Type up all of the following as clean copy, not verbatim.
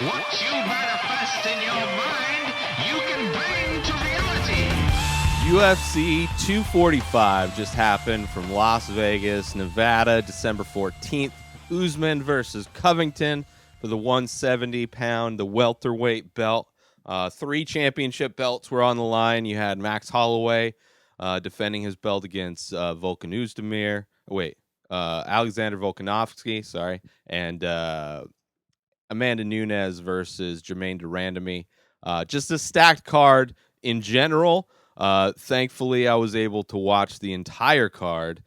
What you manifest in your mind, you can bring to reality. UFC 245 just happened from Las Vegas, Nevada, December 14th. Usman versus Covington for the 170-pound, the welterweight belt. 3 championship belts were on the line. You had Max Holloway defending his belt against Volkan Oezdemir. Alexander Volkanovski, and Amanda Nunes versus Jermaine Durandamy. Just a stacked card in general. Thankfully, I was able to watch the entire card.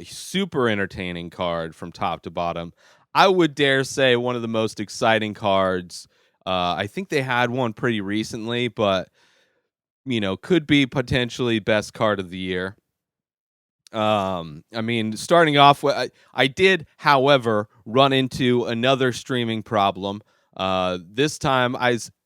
Super entertaining card from top to bottom. I would dare say one of the most exciting cards. I think they had one pretty recently, but could be potentially best card of the year. Starting off with, I did, however, run into another streaming problem. This time,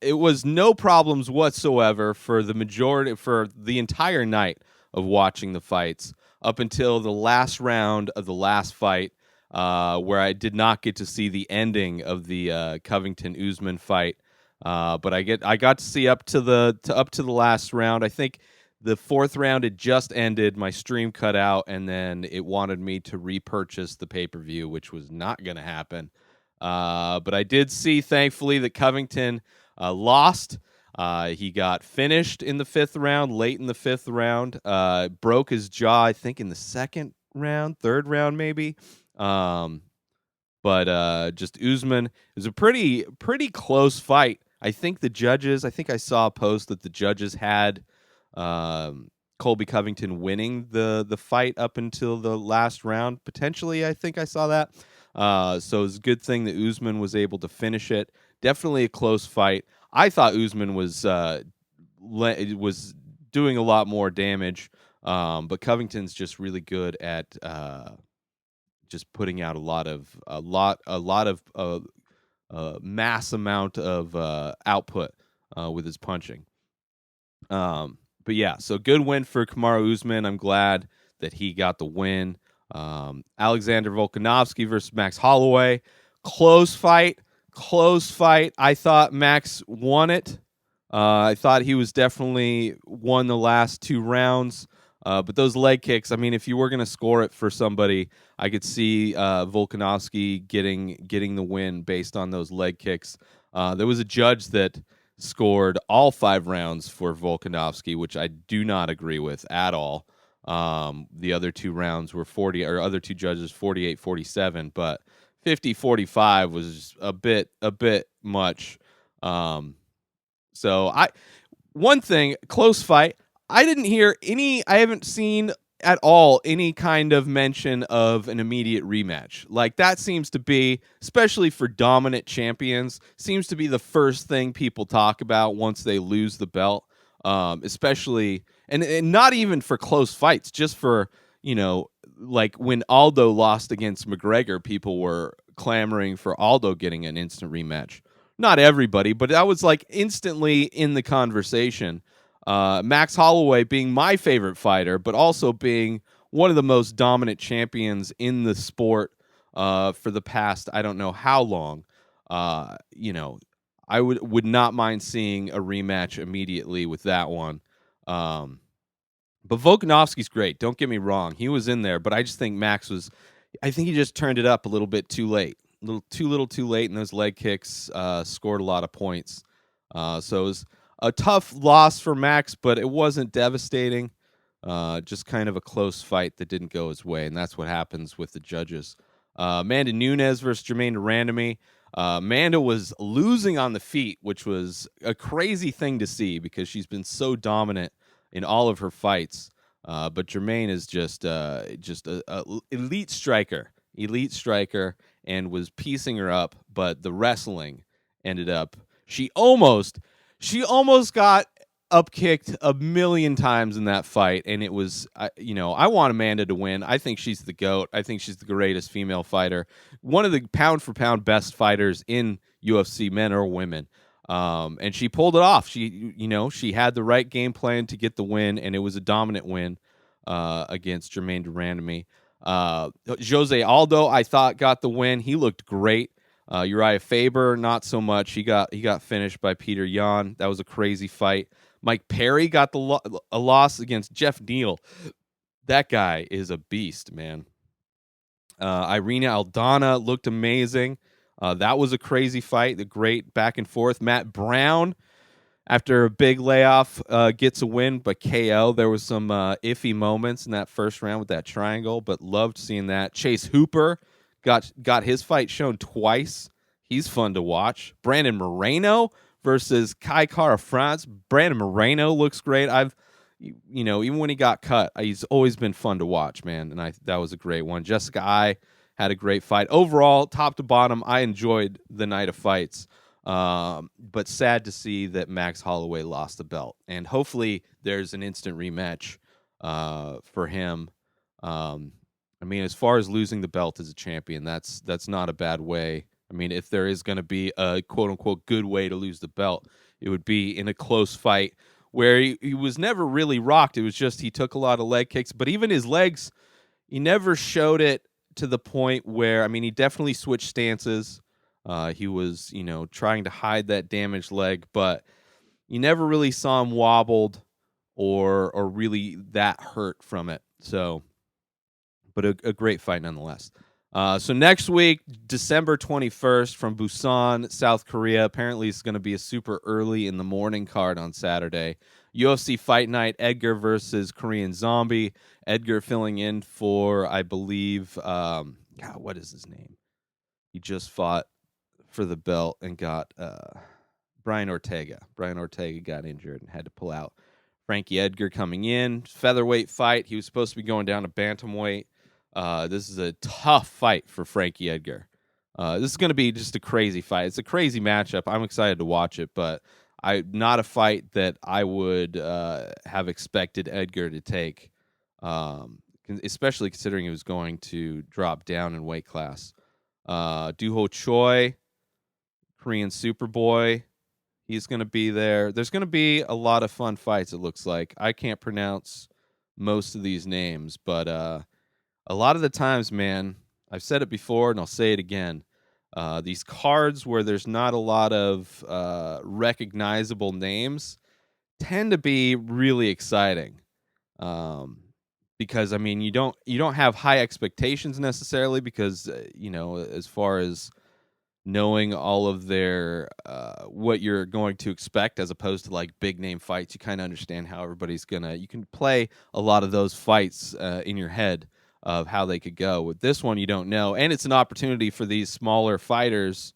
it was no problems whatsoever for the entire night of watching the fights up until the last round of the last fight, where I did not get to see the ending of the Covington Usman fight. But I got to see up to the last round. I think the 4th round had just ended. My stream cut out, and then it wanted me to repurchase the pay-per-view, which was not going to happen. But I did see, thankfully, that Covington lost. He got finished in the 5th round, late in the 5th round. Broke his jaw, I think, in the 2nd round, 3rd round maybe. But just Usman, it was a pretty close fight. I think I saw a post that the judges had Colby Covington winning the fight up until the last round. Potentially, I think I saw that. So it's a good thing that Usman was able to finish it. Definitely a close fight. I thought Usman was doing a lot more damage, but Covington's just really good at just putting out a lot of mass amount of output with his punching. But yeah, so good win for Kamaru Usman. I'm glad that he got the win. Alexander Volkanovski versus Max Holloway. Close fight. I thought Max won it. I thought he was definitely won the last 2 rounds. But those leg kicks, if you were going to score it for somebody, I could see Volkanovski getting the win based on those leg kicks. There was a judge that scored all 5 rounds for Volkanovski, which I do not agree with at all. The other 2 rounds were 40, or other 2 judges 48-47, but 50-45 was a bit much. One thing, close fight. I haven't seen at all any kind of mention of an immediate rematch. Like, that seems to be, especially for dominant champions, seems to be the first thing people talk about once they lose the belt. Especially, and not even for close fights, just for, like when Aldo lost against McGregor, people were clamoring for Aldo getting an instant rematch. Not everybody, but that was like instantly in the conversation. Max Holloway being my favorite fighter, but also being one of the most dominant champions in the sport for the past, I don't know how long. I would not mind seeing a rematch immediately with that one. But Volkanovski's great. Don't get me wrong. He was in there, but I just think I think he just turned it up a little bit too late. A little too late, and those leg kicks scored a lot of points. So it was a tough loss for Max, but it wasn't devastating. Just kind of a close fight that didn't go his way, and that's what happens with the judges. Amanda Nunes versus Jermaine Durandamy. Amanda was losing on the feet, which was a crazy thing to see because she's been so dominant in all of her fights. But Jermaine is just a elite striker, and was piecing her up. But the wrestling ended up. She almost got up kicked a million times in that fight, and it was, I want Amanda to win. I think she's the GOAT. I think she's the greatest female fighter, one of the pound for pound best fighters in UFC, men or women. And she pulled it off. She had the right game plan to get the win, and it was a dominant win against Jermaine Durandamy. Jose Aldo, I thought, got the win. He looked great. Uriah Faber, not so much. He got finished by Peter Yan. That was a crazy fight. Mike Perry got a loss against Jeff Neal. That guy is a beast, man. Irina Aldana looked amazing. That was a crazy fight. The great back and forth. Matt Brown, after a big layoff, gets a win, but KO. There was some iffy moments in that first round with that triangle, but loved seeing that. Chase Hooper got his fight shown twice. He's fun to watch. Brandon Moreno versus Kai Kara France. Brandon Moreno looks great. Even when he got cut, he's always been fun to watch, man. And that was a great one. Jessica Ai had a great fight. Overall, top to bottom, I enjoyed the night of fights. But sad to see that Max Holloway lost the belt. And hopefully there's an instant rematch for him. As far as losing the belt as a champion, that's not a bad way. If there is going to be a quote-unquote good way to lose the belt, it would be in a close fight where he was never really rocked. It was just he took a lot of leg kicks. But even his legs, he never showed it to the point where, he definitely switched stances. He was, trying to hide that damaged leg, but you never really saw him wobbled or really that hurt from it. So, but a great fight nonetheless. So next week, December 21st from Busan, South Korea. Apparently it's going to be a super early in the morning card on Saturday. UFC Fight Night, Edgar versus Korean Zombie. Edgar filling in for, I believe, what is his name? He just fought for the belt and got Brian Ortega. Brian Ortega got injured and had to pull out. Frankie Edgar coming in. Featherweight fight. He was supposed to be going down to bantamweight. This is a tough fight for Frankie Edgar. This is going to be just a crazy fight. It's a crazy matchup. I'm excited to watch it, but not a fight that I would have expected Edgar to take, especially considering he was going to drop down in weight class. Doo-Ho Choi, Korean Superboy, he's going to be there. There's going to be a lot of fun fights, it looks like. I can't pronounce most of these names, but a lot of the times, man, I've said it before and I'll say it again. These cards where there's not a lot of recognizable names tend to be really exciting. Because you don't have high expectations necessarily because as far as knowing all of their what you're going to expect as opposed to like big name fights, you kind of understand how everybody's you can play a lot of those fights in your head of how they could go. With this one, you don't know, and it's an opportunity for these smaller fighters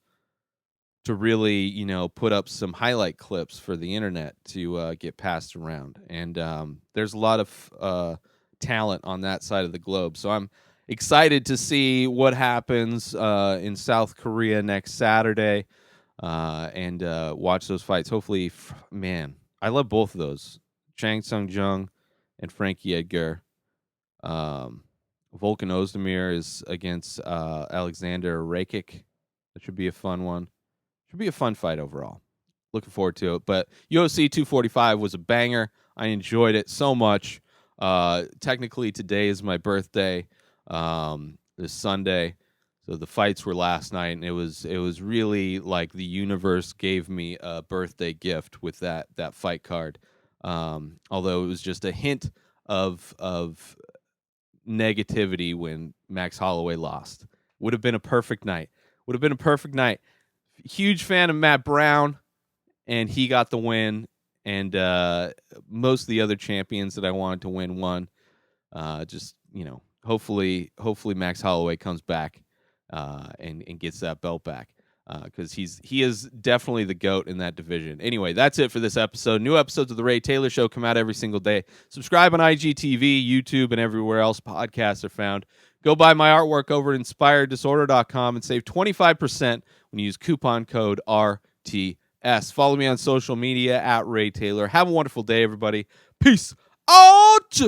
to really, put up some highlight clips for the internet to get passed around. And there's a lot of talent on that side of the globe. So I'm excited to see what happens in South Korea next Saturday and watch those fights. Hopefully, man, I love both of those. Chang Sung-jung and Frankie Edgar. Volkan Ozdemir is against Alexander Rakic. That should be a fun one. Should be a fun fight overall. Looking forward to it. But UFC 245 was a banger. I enjoyed it so much. Technically, today is my birthday. This Sunday. So the fights were last night, and it was really like the universe gave me a birthday gift with that fight card. Although it was just a hint of negativity when Max Holloway lost. Would have been a perfect night. Huge fan of Matt Brown, and he got the win. And most of the other champions that I wanted to win won. Hopefully Max Holloway comes back and gets that belt back because he is definitely the GOAT in that division. Anyway, that's it for this episode. New episodes of The Ray Taylor Show come out every single day. Subscribe on IGTV, YouTube, and everywhere else podcasts are found. Go buy my artwork over at inspireddisorder.com and save 25% when you use coupon code RTS. Follow me on social media at Ray Taylor. Have a wonderful day, everybody. Peace out!